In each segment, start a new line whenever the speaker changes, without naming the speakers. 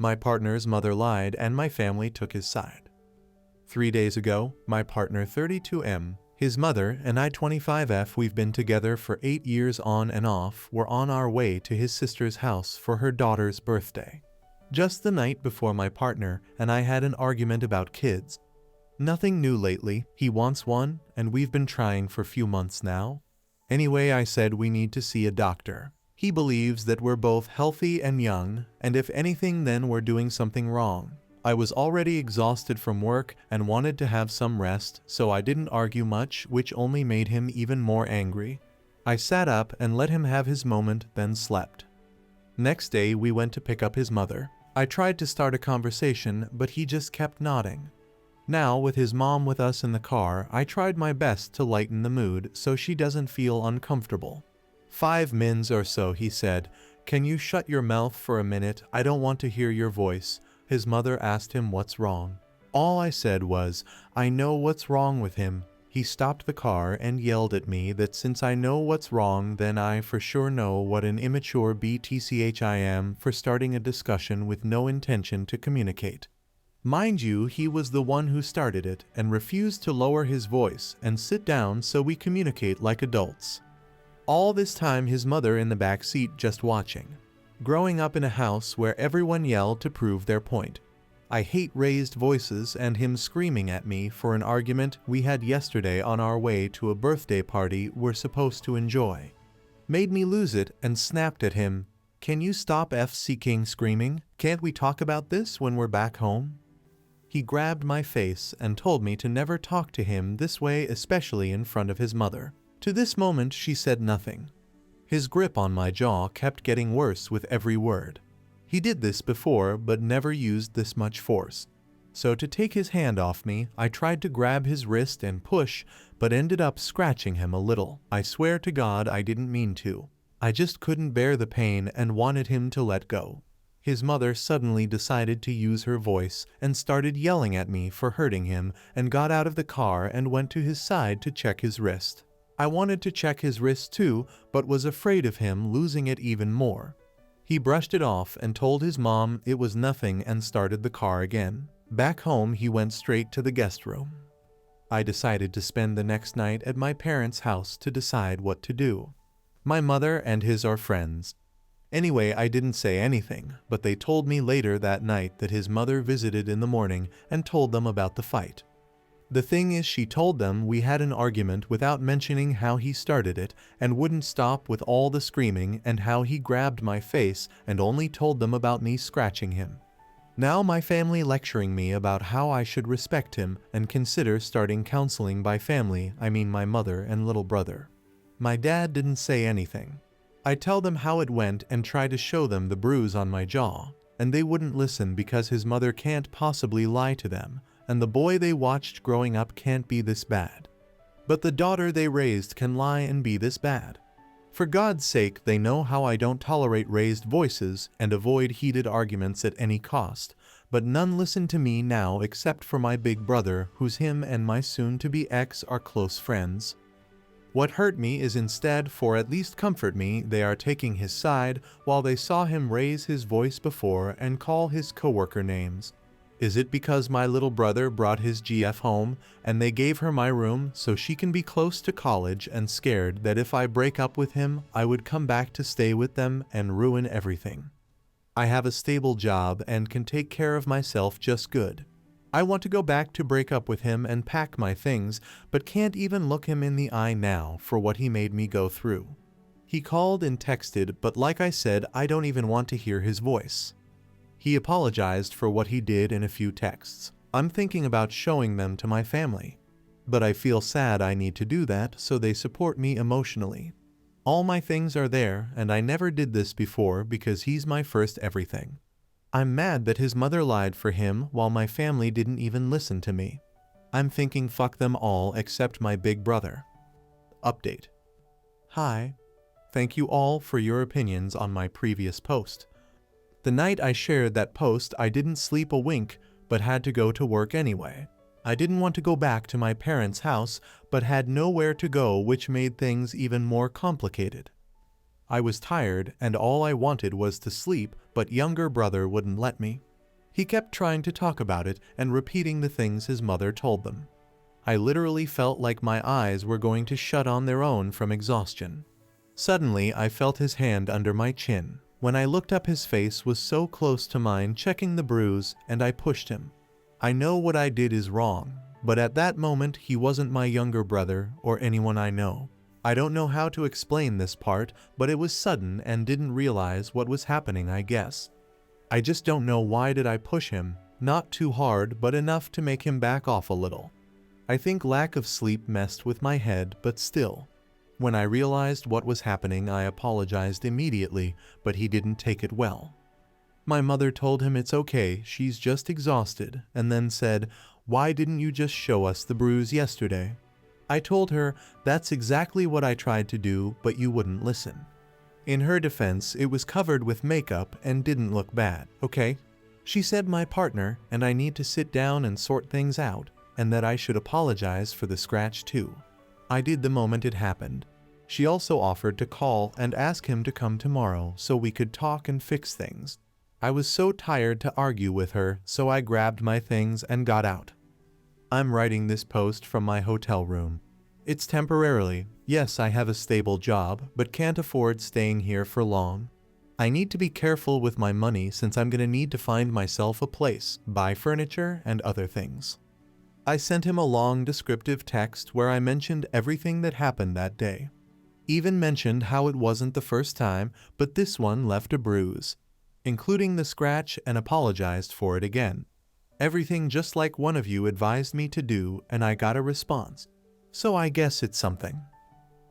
My partner's mother lied and my family took his side. 3 days ago, my partner 32M, his mother, and I 25F, we've been together for 8 years on and off, were on our way to his sister's house for her daughter's birthday. Just the night before my partner and I had an argument about kids. Nothing new lately, he wants one, and we've been trying for a few months now. Anyway, I said we need to see a doctor. He believes that we're both healthy and young, and if anything then we're doing something wrong. I was already exhausted from work and wanted to have some rest, so I didn't argue much, which only made him even more angry. I sat up and let him have his moment, then slept. Next day we went to pick up his mother. I tried to start a conversation, but he just kept nodding. Now, with his mom with us in the car, I tried my best to lighten the mood so she doesn't feel uncomfortable. 5 mins or so, he said. Can you shut your mouth for a minute? I don't want to hear your voice. His mother asked him what's wrong. All I said was, I know what's wrong with him. He stopped the car and yelled at me that since I know what's wrong, then I for sure know what an immature BTCH I am for starting a discussion with no intention to communicate. Mind you, he was the one who started it and refused to lower his voice and sit down so we communicate like adults. All this time his mother in the back seat just watching. Growing up in a house where everyone yelled to prove their point. I hate raised voices, and him screaming at me for an argument we had yesterday on our way to a birthday party we're supposed to enjoy. Made me lose it and snapped at him. Can you stop f***ing screaming? Can't we talk about this when we're back home? He grabbed my face and told me to never talk to him this way, especially in front of his mother. To this moment she said nothing. His grip on my jaw kept getting worse with every word. He did this before but never used this much force. So to take his hand off me, I tried to grab his wrist and push, but ended up scratching him a little. I swear to God I didn't mean to. I just couldn't bear the pain and wanted him to let go. His mother suddenly decided to use her voice and started yelling at me for hurting him and got out of the car and went to his side to check his wrist. I wanted to check his wrist too, but was afraid of him losing it even more. He brushed it off and told his mom it was nothing and started the car again. Back home he went straight to the guest room. I decided to spend the next night at my parents' house to decide what to do. My mother and his are friends. Anyway, I didn't say anything, but they told me later that night that his mother visited in the morning and told them about the fight. The thing is, she told them we had an argument without mentioning how he started it and wouldn't stop with all the screaming and how he grabbed my face and only told them about me scratching him. Now my family lecturing me about how I should respect him and consider starting counseling by family, I mean my mother and little brother. My dad didn't say anything. I tell them how it went and try to show them the bruise on my jaw, and they wouldn't listen because his mother can't possibly lie to them, and the boy they watched growing up can't be this bad. But the daughter they raised can lie and be this bad. For God's sake, they know how I don't tolerate raised voices and avoid heated arguments at any cost, but none listen to me now except for my big brother, who's him and my soon-to-be ex are close friends. What hurt me is instead, for at least comfort me, they are taking his side while they saw him raise his voice before and call his coworker names. Is it because my little brother brought his GF home and they gave her my room so she can be close to college and scared that if I break up with him, I would come back to stay with them and ruin everything? I have a stable job and can take care of myself just good. I want to go back to break up with him and pack my things, but can't even look him in the eye now for what he made me go through. He called and texted, but like I said, I don't even want to hear his voice. He apologized for what he did in a few texts. I'm thinking about showing them to my family. But I feel sad I need to do that so they support me emotionally. All my things are there, and I never did this before because he's my first everything. I'm mad that his mother lied for him while my family didn't even listen to me. I'm thinking fuck them all except my big brother. Update. Hi. Thank you all for your opinions on my previous post. The night I shared that post, I didn't sleep a wink, but had to go to work anyway. I didn't want to go back to my parents' house, but had nowhere to go, which made things even more complicated. I was tired, and all I wanted was to sleep, but younger brother wouldn't let me. He kept trying to talk about it and repeating the things his mother told them. I literally felt like my eyes were going to shut on their own from exhaustion. Suddenly, I felt his hand under my chin. When I looked up, his face was so close to mine, checking the bruise, and I pushed him. I know what I did is wrong, but at that moment he wasn't my younger brother or anyone I know. I don't know how to explain this part, but it was sudden and didn't realize what was happening, I guess. I just don't know why did I push him, not too hard but enough to make him back off a little. I think lack of sleep messed with my head, but still. When I realized what was happening, I apologized immediately, but he didn't take it well. My mother told him it's okay, she's just exhausted, and then said, "Why didn't you just show us the bruise yesterday?" I told her, "That's exactly what I tried to do, but you wouldn't listen." In her defense, it was covered with makeup and didn't look bad, okay? She said my partner and I need to sit down and sort things out, and that I should apologize for the scratch too. I did the moment it happened. She also offered to call and ask him to come tomorrow so we could talk and fix things. I was so tired to argue with her, so I grabbed my things and got out. I'm writing this post from my hotel room. It's temporarily. Yes, I have a stable job, but can't afford staying here for long. I need to be careful with my money since I'm gonna need to find myself a place, buy furniture and other things. I sent him a long descriptive text where I mentioned everything that happened that day. Even mentioned how it wasn't the first time, but this one left a bruise, including the scratch, and apologized for it again. Everything just like one of you advised me to do, and I got a response. So I guess it's something.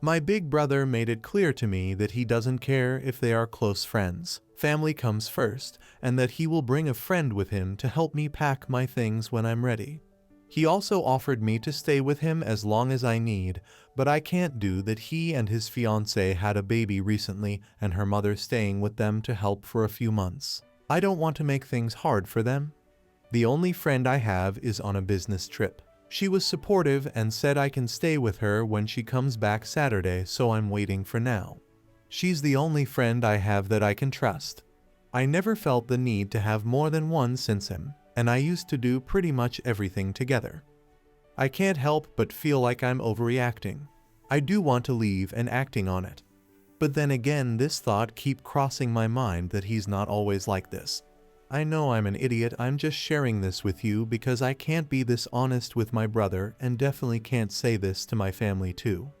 My big brother made it clear to me that he doesn't care if they are close friends. Family comes first, and that he will bring a friend with him to help me pack my things when I'm ready. He also offered me to stay with him as long as I need, but I can't do that. He and his fiancée had a baby recently, and her mother staying with them to help for a few months. I don't want to make things hard for them. The only friend I have is on a business trip. She was supportive and said I can stay with her when she comes back Saturday, so I'm waiting for now. She's the only friend I have that I can trust. I never felt the need to have more than one since him, and I used to do pretty much everything together. I can't help but feel like I'm overreacting. I do want to leave and acting on it. But then again, this thought keep crossing my mind that he's not always like this. I know I'm an idiot. I'm just sharing this with you because I can't be this honest with my brother and definitely can't say this to my family too.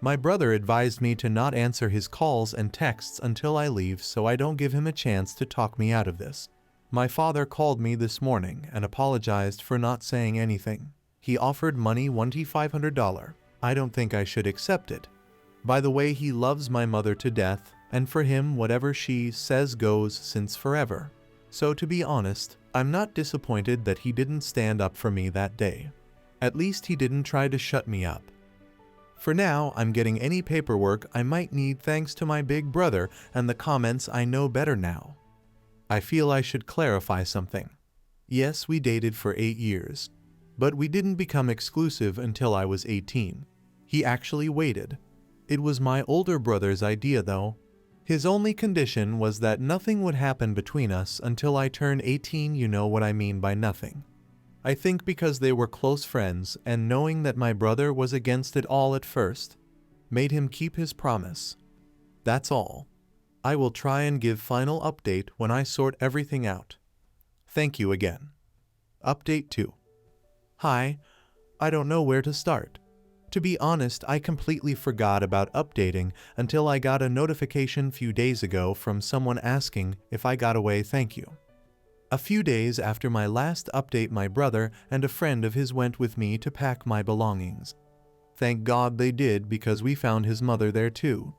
My brother advised me to not answer his calls and texts until I leave so I don't give him a chance to talk me out of this. My father called me this morning and apologized for not saying anything. He offered money, $2,500. I don't think I should accept it. By the way, he loves my mother to death, and for him whatever she says goes since forever. So to be honest, I'm not disappointed that he didn't stand up for me that day. At least he didn't try to shut me up. For now, I'm getting any paperwork I might need thanks to my big brother and the comments. I know better now. I feel I should clarify something. Yes, we dated for 8 years, but we didn't become exclusive until I was 18. He actually waited. It was my older brother's idea though. His only condition was that nothing would happen between us until I turned 18. You know what I mean by nothing. I think because they were close friends and knowing that my brother was against it all at first, made him keep his promise. That's all. I will try and give final update when I sort everything out. Thank you again. Update 2. Hi, I don't know where to start. To be honest, I completely forgot about updating until I got a notification few days ago from someone asking if I got away. Thank you. A few days after my last update, my brother and a friend of his went with me to pack my belongings. Thank God they did because we found his mother there too.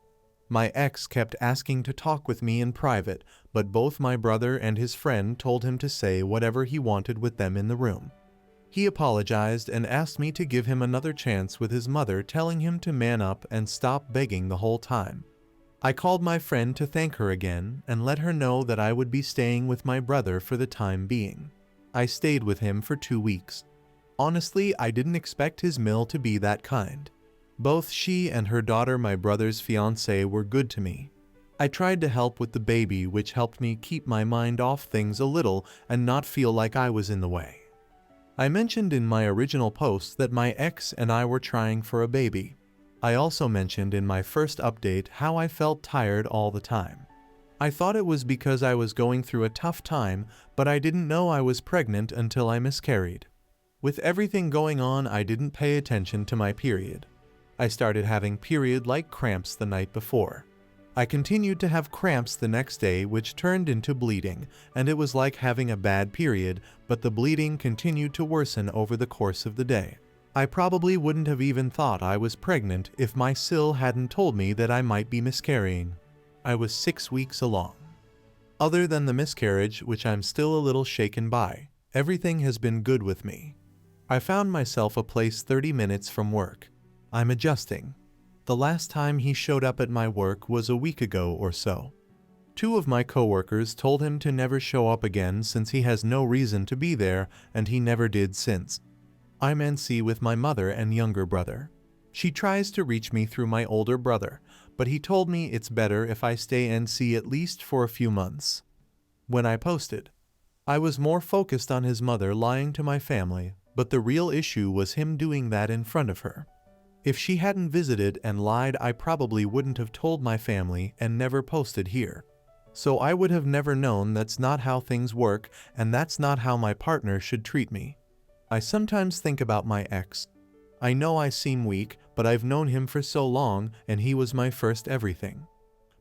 My ex kept asking to talk with me in private, but both my brother and his friend told him to say whatever he wanted with them in the room. He apologized and asked me to give him another chance with his mother, telling him to man up and stop begging the whole time. I called my friend to thank her again and let her know that I would be staying with my brother for the time being. I stayed with him for 2 weeks. Honestly, I didn't expect his Mill to be that kind. Both she and her daughter, my brother's fiancée, were good to me. I tried to help with the baby, which helped me keep my mind off things a little and not feel like I was in the way. I mentioned in my original post that my ex and I were trying for a baby. I also mentioned in my first update how I felt tired all the time. I thought it was because I was going through a tough time, but I didn't know I was pregnant until I miscarried. With everything going on, I didn't pay attention to my period. I started having period-like cramps the night before. I continued to have cramps the next day, which turned into bleeding, and it was like having a bad period, but the bleeding continued to worsen over the course of the day. I probably wouldn't have even thought I was pregnant if my SIL hadn't told me that I might be miscarrying. I was 6 weeks along. Other than the miscarriage, which I'm still a little shaken by, everything has been good with me. I found myself a place 30 minutes from work. I'm adjusting. The last time he showed up at my work was a week ago or so. 2 of my coworkers told him to never show up again since he has no reason to be there, and he never did since. I'm NC with my mother and younger brother. She tries to reach me through my older brother, but he told me it's better if I stay NC at least for a few months. When I posted, I was more focused on his mother lying to my family, but the real issue was him doing that in front of her. If she hadn't visited and lied, I probably wouldn't have told my family and never posted here. So I would have never known that's not how things work, and that's not how my partner should treat me. I sometimes think about my ex. I know I seem weak, but I've known him for so long, and he was my first everything.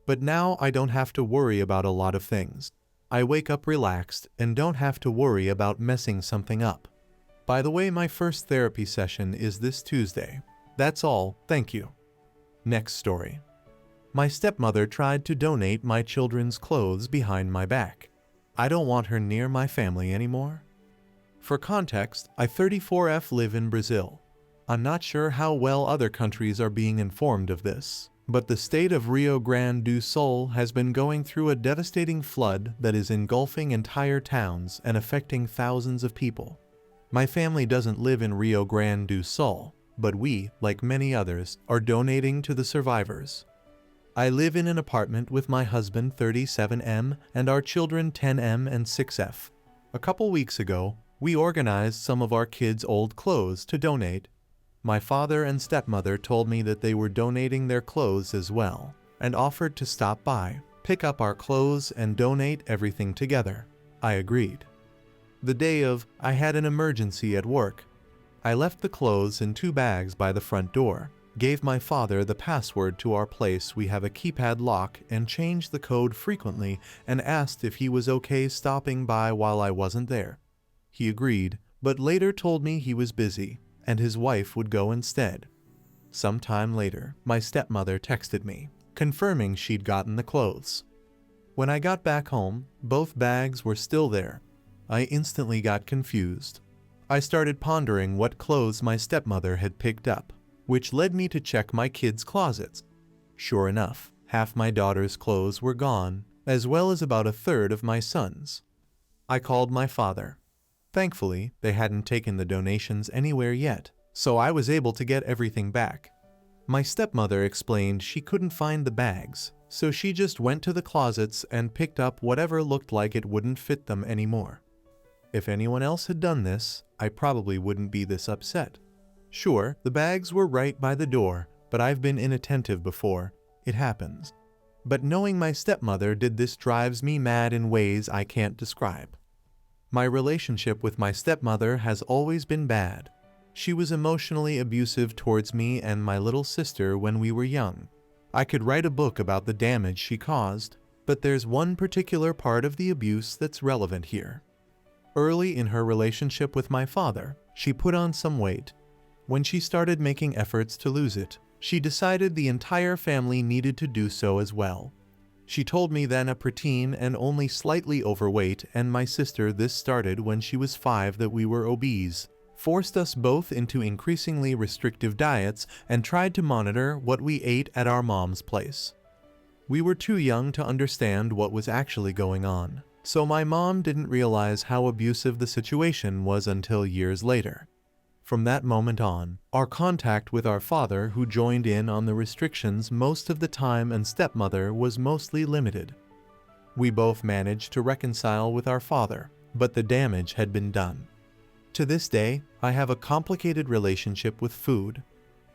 But now I don't have to worry about a lot of things. I wake up relaxed and don't have to worry about messing something up. By the way, my first therapy session is this Tuesday. That's all, thank you. Next story. My stepmother tried to donate my children's clothes behind my back. I don't want her near my family anymore. For context, I 34F live in Brazil. I'm not sure how well other countries are being informed of this, but the state of Rio Grande do Sul has been going through a devastating flood that is engulfing entire towns and affecting thousands of people. My family doesn't live in Rio Grande do Sul, but we, like many others, are donating to the survivors. I live in an apartment with my husband 37M and our children 10M and 6F. A couple weeks ago, we organized some of our kids' old clothes to donate. My father and stepmother told me that they were donating their clothes as well, and offered to stop by, pick up our clothes and donate everything together. I agreed. The day of, I had an emergency at work. I left the clothes in 2 bags by the front door, gave my father the password to our place. We have a keypad lock, and changed the code frequently, and asked if he was okay stopping by while I wasn't there. He agreed, but later told me he was busy, and his wife would go instead. Some time later, my stepmother texted me, confirming she'd gotten the clothes. When I got back home, both bags were still there. I instantly got confused. I started pondering what clothes my stepmother had picked up, which led me to check my kids' closets. Sure enough, half my daughter's clothes were gone, as well as about a third of my son's. I called my father. Thankfully, they hadn't taken the donations anywhere yet, so I was able to get everything back. My stepmother explained she couldn't find the bags, so she just went to the closets and picked up whatever looked like it wouldn't fit them anymore. If anyone else had done this, I probably wouldn't be this upset. Sure, the bags were right by the door, but I've been inattentive before. It happens. But knowing my stepmother did this drives me mad in ways I can't describe. My relationship with my stepmother has always been bad. She was emotionally abusive towards me and my little sister when we were young. I could write a book about the damage she caused, but there's one particular part of the abuse that's relevant here. Early in her relationship with my father, she put on some weight. When she started making efforts to lose it, she decided the entire family needed to do so as well. She told me then a preteen and only slightly overweight and my sister this started when she was 5 that we were obese, forced us both into increasingly restrictive diets and tried to monitor what we ate at our mom's place. We were too young to understand what was actually going on, so my mom didn't realize how abusive the situation was until years later. From that moment on, our contact with our father, who joined in on the restrictions most of the time, and stepmother was mostly limited. We both managed to reconcile with our father, but the damage had been done. To this day, I have a complicated relationship with food.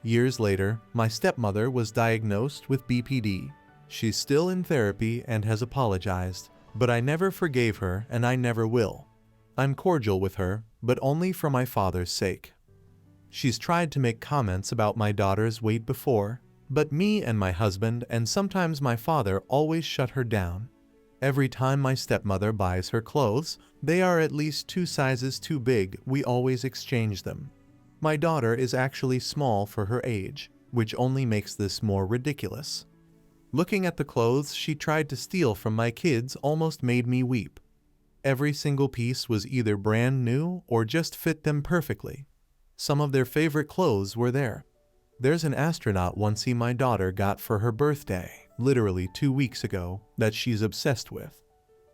Years later, my stepmother was diagnosed with BPD. She's still in therapy and has apologized, but I never forgave her and I never will. I'm cordial with her, but only for my father's sake. She's tried to make comments about my daughter's weight before, but me and my husband and sometimes my father always shut her down. Every time my stepmother buys her clothes, they are at least 2 sizes too big. We always exchange them. My daughter is actually small for her age, which only makes this more ridiculous. Looking at the clothes she tried to steal from my kids almost made me weep. Every single piece was either brand new or just fit them perfectly. Some of their favorite clothes were there. There's an astronaut onesie my daughter got for her birthday, literally 2 weeks ago, that she's obsessed with.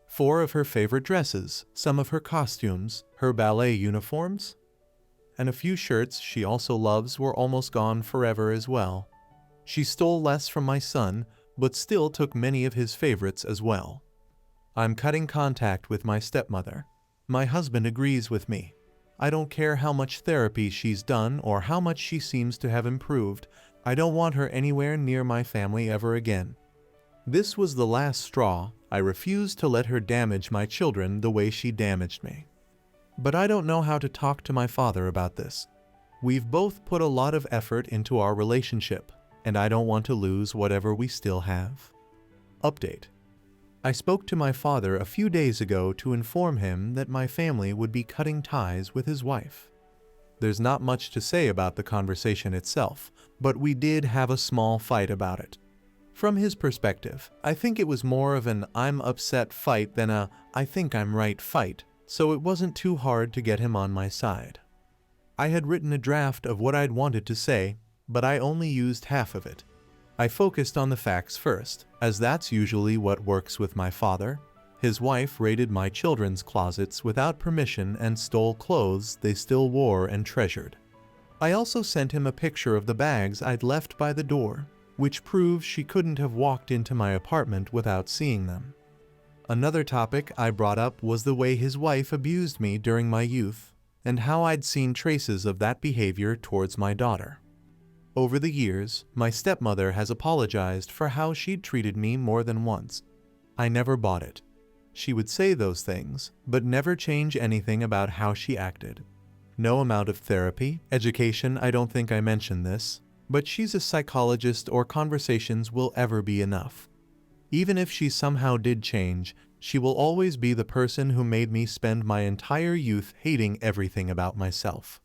4 of her favorite dresses, some of her costumes, her ballet uniforms, and a few shirts she also loves were almost gone forever as well. She stole less from my son, but still took many of his favorites as well. I'm cutting contact with my stepmother. My husband agrees with me. I don't care how much therapy she's done or how much she seems to have improved. I don't want her anywhere near my family ever again. This was the last straw. I refused to let her damage my children the way she damaged me. But I don't know how to talk to my father about this. We've both put a lot of effort into our relationship, and I don't want to lose whatever we still have. Update. I spoke to my father a few days ago to inform him that my family would be cutting ties with his wife. There's not much to say about the conversation itself, but we did have a small fight about it. From his perspective, I think it was more of an "I'm upset" fight than a "I think I'm right" fight, so it wasn't too hard to get him on my side. I had written a draft of what I'd wanted to say, but I only used half of it. I focused on the facts first, as that's usually what works with my father. His wife raided my children's closets without permission and stole clothes they still wore and treasured. I also sent him a picture of the bags I'd left by the door, which proves she couldn't have walked into my apartment without seeing them. Another topic I brought up was the way his wife abused me during my youth, and how I'd seen traces of that behavior towards my daughter. Over the years, my stepmother has apologized for how she'd treated me more than once. I never bought it. She would say those things, but never change anything about how she acted. No amount of therapy, education, I don't think I mentioned this, but she's a psychologist or conversations will ever be enough. Even if she somehow did change, she will always be the person who made me spend my entire youth hating everything about myself.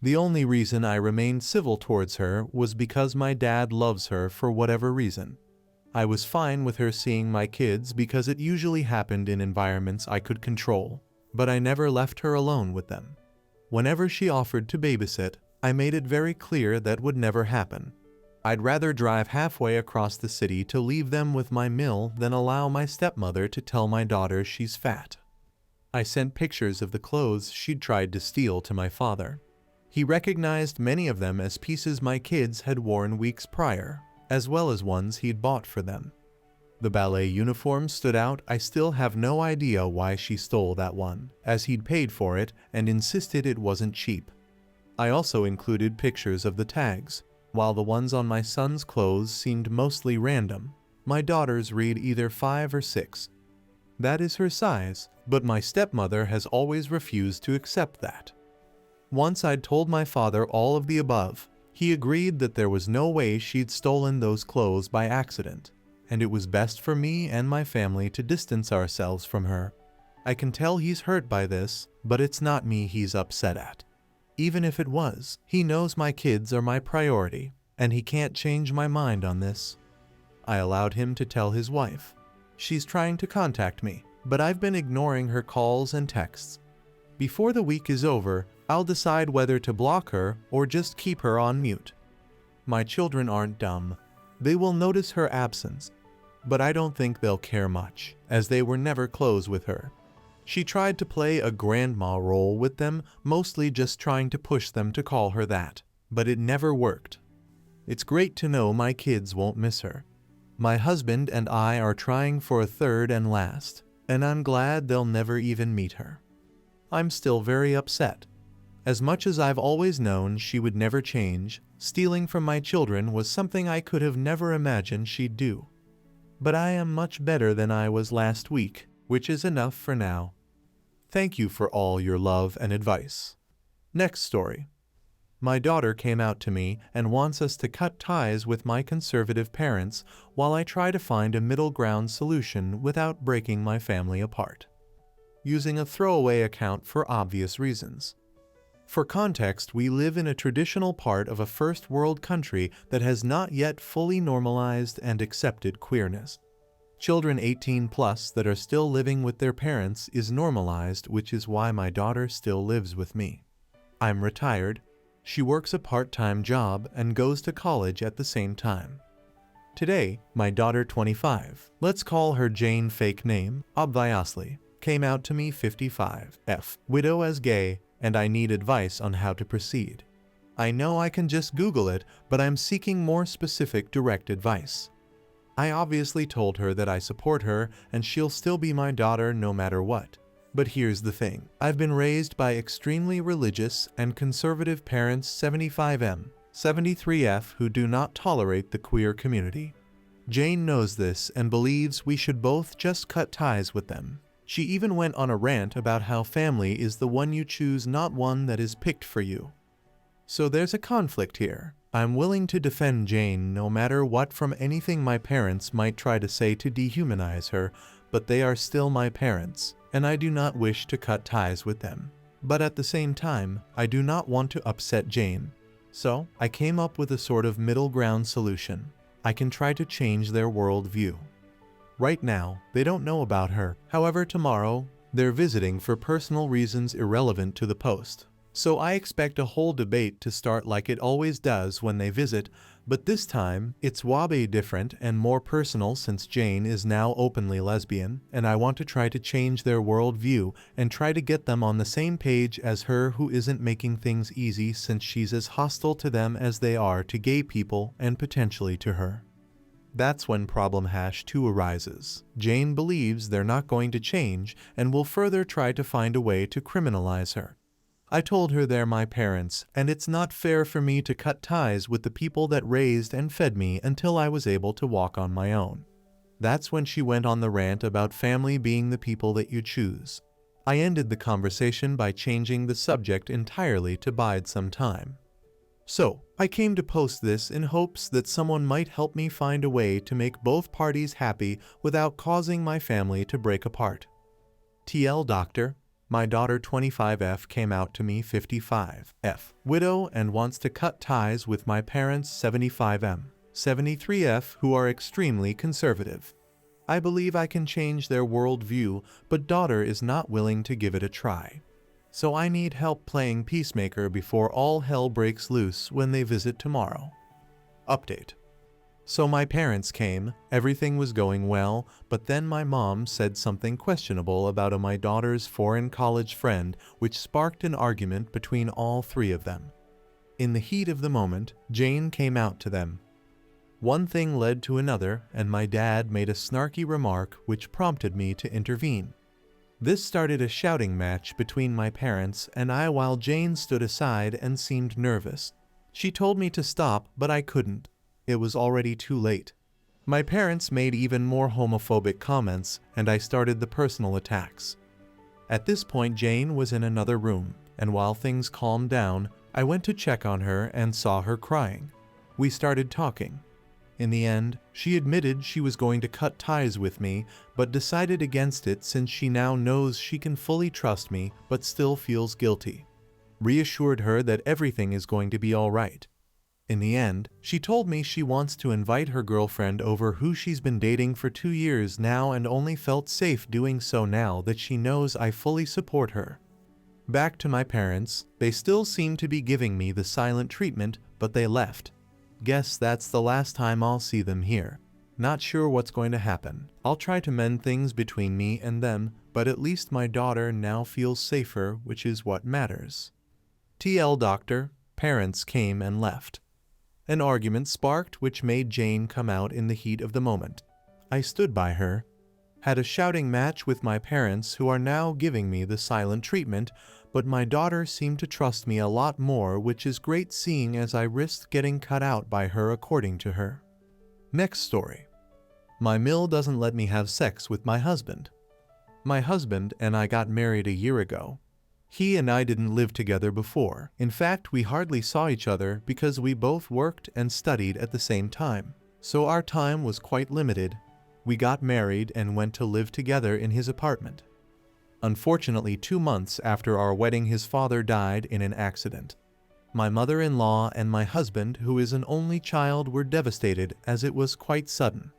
The only reason I remained civil towards her was because my dad loves her for whatever reason. I was fine with her seeing my kids because it usually happened in environments I could control, but I never left her alone with them. Whenever she offered to babysit, I made it very clear that would never happen. I'd rather drive halfway across the city to leave them with my mill than allow my stepmother to tell my daughter she's fat. I sent pictures of the clothes she'd tried to steal to my father. He recognized many of them as pieces my kids had worn weeks prior, as well as ones he'd bought for them. The ballet uniform stood out. I still have no idea why she stole that one, as he'd paid for it and insisted it wasn't cheap. I also included pictures of the tags. While the ones on my son's clothes seemed mostly random, my daughter's read either 5 or 6. That is her size, but my stepmother has always refused to accept that. Once I'd told my father all of the above, he agreed that there was no way she'd stolen those clothes by accident, and it was best for me and my family to distance ourselves from her. I can tell he's hurt by this, but it's not me he's upset at. Even if it was, he knows my kids are my priority, and he can't change my mind on this. I allowed him to tell his wife. She's trying to contact me, but I've been ignoring her calls and texts. Before the week is over, I'll decide whether to block her or just keep her on mute. My children aren't dumb. They will notice her absence, but I don't think they'll care much, as they were never close with her. She tried to play a grandma role with them, mostly just trying to push them to call her that. But it never worked. It's great to know my kids won't miss her. My husband and I are trying for a third and last, and I'm glad they'll never even meet her. I'm still very upset. As much as I've always known she would never change, stealing from my children was something I could have never imagined she'd do. But I am much better than I was last week, which is enough for now. Thank you for all your love and advice. Next story. My daughter came out to me and wants us to cut ties with my conservative parents while I try to find a middle ground solution without breaking my family apart. Using a throwaway account for obvious reasons. For context, we live in a traditional part of a first world country that has not yet fully normalized and accepted queerness. Children 18 plus that are still living with their parents is normalized, which is why my daughter still lives with me. I'm retired. She works a part-time job and goes to college at the same time. Today, my daughter 25, let's call her Jane fake name, obviously, came out to me 55F, widow as gay, and I need advice on how to proceed. I know I can just Google it, but I'm seeking more specific direct advice. I obviously told her that I support her and she'll still be my daughter no matter what. But here's the thing. I've been raised by extremely religious and conservative parents 75M, 73F who do not tolerate the queer community. Jane knows this and believes we should both just cut ties with them. She even went on a rant about how family is the one you choose, not one that is picked for you. So there's a conflict here. I'm willing to defend Jane no matter what from anything my parents might try to say to dehumanize her, but they are still my parents, and I do not wish to cut ties with them. But at the same time, I do not want to upset Jane. So, I came up with a sort of middle ground solution. I can try to change their worldview. Right now, they don't know about her. However, tomorrow, they're visiting for personal reasons irrelevant to the post. So I expect a whole debate to start like it always does when they visit, but this time, it's way different and more personal since Jane is now openly lesbian, and I want to try to change their worldview and try to get them on the same page as her who isn't making things easy since she's as hostile to them as they are to gay people and potentially to her. That's when problem #2 arises. Jane believes they're not going to change and will further try to find a way to criminalize her. I told her they're my parents, and it's not fair for me to cut ties with the people that raised and fed me until I was able to walk on my own. That's when she went on the rant about family being the people that you choose. I ended the conversation by changing the subject entirely to bide some time. So, I came to post this in hopes that someone might help me find a way to make both parties happy without causing my family to break apart. TL Doctor. My daughter 25F came out to me 55F, widow and wants to cut ties with my parents 75M, 73F who are extremely conservative. I believe I can change their worldview, but daughter is not willing to give it a try. So I need help playing peacemaker before all hell breaks loose when they visit tomorrow. Update. So my parents came, everything was going well, but then my mom said something questionable about my daughter's foreign college friend, which sparked an argument between all three of them. In the heat of the moment, Jane came out to them. One thing led to another, and my dad made a snarky remark which prompted me to intervene. This started a shouting match between my parents and I while Jane stood aside and seemed nervous. She told me to stop, but I couldn't. It was already too late. My parents made even more homophobic comments, and I started the personal attacks. At this point, Jane was in another room, and while things calmed down, I went to check on her and saw her crying. We started talking. In the end, she admitted she was going to cut ties with me, but decided against it since she now knows she can fully trust me but still feels guilty. Reassured her that everything is going to be all right. In the end, she told me she wants to invite her girlfriend over who she's been dating for 2 years now and only felt safe doing so now that she knows I fully support her. Back to my parents, they still seem to be giving me the silent treatment, but they left. Guess that's the last time I'll see them here. Not sure what's going to happen. I'll try to mend things between me and them, but at least my daughter now feels safer, which is what matters. TL Doctor, parents came and left. An argument sparked which made Jane come out in the heat of the moment. I stood by her, had a shouting match with my parents who are now giving me the silent treatment, but my daughter seemed to trust me a lot more, which is great seeing as I risked getting cut out by her according to her. Next story. My mill doesn't let me have sex with my husband. My husband and I got married a year ago. He and I didn't live together before. In fact, we hardly saw each other because we both worked and studied at the same time. So our time was quite limited. We got married and went to live together in his apartment. Unfortunately, 2 months after our wedding, his father died in an accident. My mother-in-law and my husband, who is an only child, were devastated as it was quite sudden.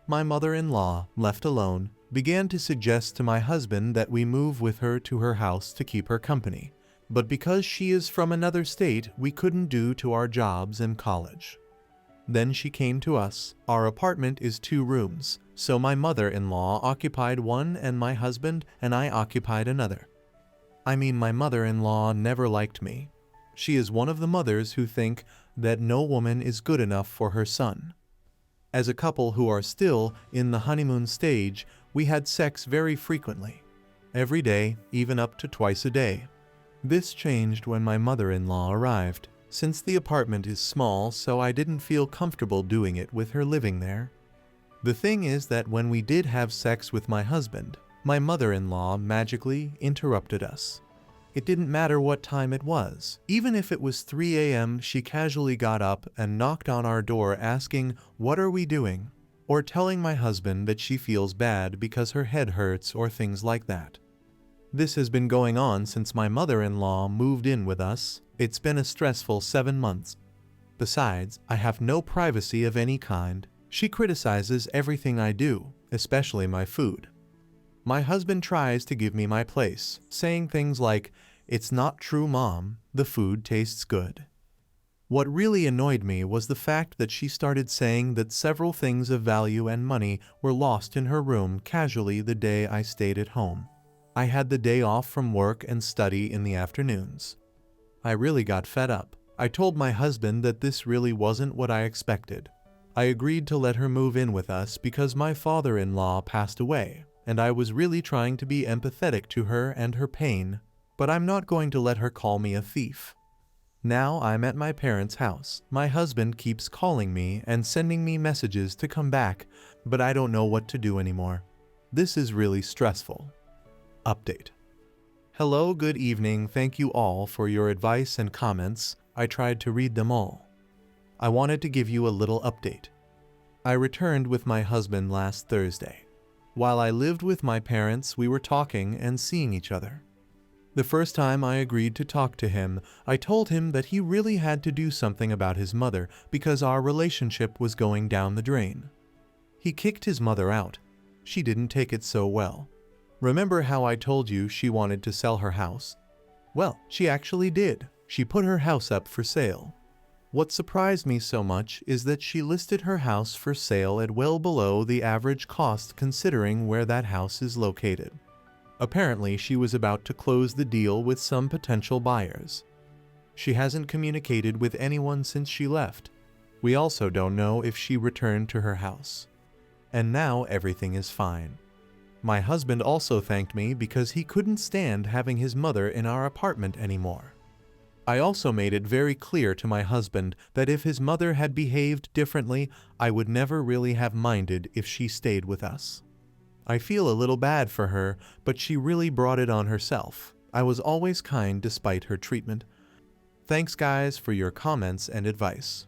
My mother-in-law, left alone, began to suggest to my husband that we move with her to her house to keep her company. But because she is from another state, we couldn't due to our jobs and college. Then she came to us. Our apartment is 2 rooms, so my mother-in-law occupied one and my husband and I occupied another. I mean, my mother-in-law never liked me. She is one of the mothers who think that no woman is good enough for her son. As a couple who are still in the honeymoon stage, we had sex very frequently. Every day, even up to twice a day. This changed when my mother-in-law arrived, since the apartment is small, so I didn't feel comfortable doing it with her living there. The thing is that when we did have sex with my husband, my mother-in-law magically interrupted us. It didn't matter what time it was. Even if it was 3 a.m., she casually got up and knocked on our door asking, "What are we doing?" or telling my husband that she feels bad because her head hurts or things like that. This has been going on since my mother-in-law moved in with us. It's been a stressful 7 months. Besides, I have no privacy of any kind. She criticizes everything I do, especially my food. My husband tries to give me my place, saying things like, "It's not true, Mom, the food tastes good." What really annoyed me was the fact that she started saying that several things of value and money were lost in her room casually the day I stayed at home. I had the day off from work and study in the afternoons. I really got fed up. I told my husband that this really wasn't what I expected. I agreed to let her move in with us because my father-in-law passed away, and I was really trying to be empathetic to her and her pain, but I'm not going to let her call me a thief. Now I'm at my parents' house. My husband keeps calling me and sending me messages to come back, but I don't know what to do anymore. This is really stressful. Update. Hello, good evening. Thank you all for your advice and comments. I tried to read them all. I wanted to give you a little update. I returned with my husband last Thursday. While I lived with my parents, we were talking and seeing each other. The first time I agreed to talk to him, I told him that he really had to do something about his mother because our relationship was going down the drain. He kicked his mother out. She didn't take it so well. Remember how I told you she wanted to sell her house? Well, she actually did. She put her house up for sale. What surprised me so much is that she listed her house for sale at well below the average cost considering where that house is located. Apparently, she was about to close the deal with some potential buyers. She hasn't communicated with anyone since she left. We also don't know if she returned to her house. And now everything is fine. My husband also thanked me because he couldn't stand having his mother in our apartment anymore. I also made it very clear to my husband that if his mother had behaved differently, I would never really have minded if she stayed with us. I feel a little bad for her, but she really brought it on herself. I was always kind despite her treatment. Thanks guys for your comments and advice.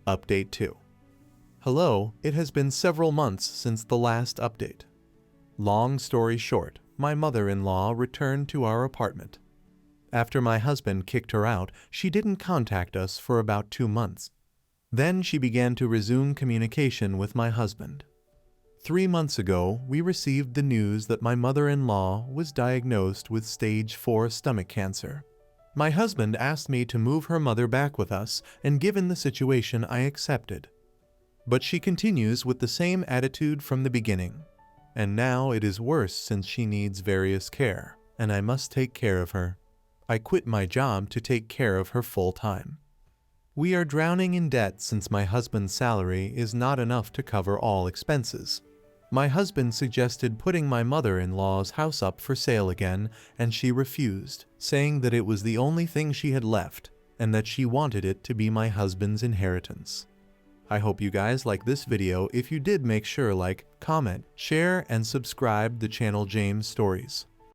Update 2. Hello, it has been several months since the last update. Long story short, my mother-in-law returned to our apartment. After my husband kicked her out, she didn't contact us for about 2 months. Then she began to resume communication with my husband. 3 months ago, we received the news that my mother-in-law was diagnosed with stage 4 stomach cancer. My husband asked me to move her mother back with us, and given the situation, I accepted. But she continues with the same attitude from the beginning. and now it is worse since she needs various care, and I must take care of her. I quit my job to take care of her full time. We are drowning in debt since my husband's salary is not enough to cover all expenses. My husband suggested putting my mother-in-law's house up for sale again, and she refused, saying that it was the only thing she had left, and that she wanted it to be my husband's inheritance. I hope you guys like this video. If you did, make sure like, comment, share, and subscribe the channel James Stories.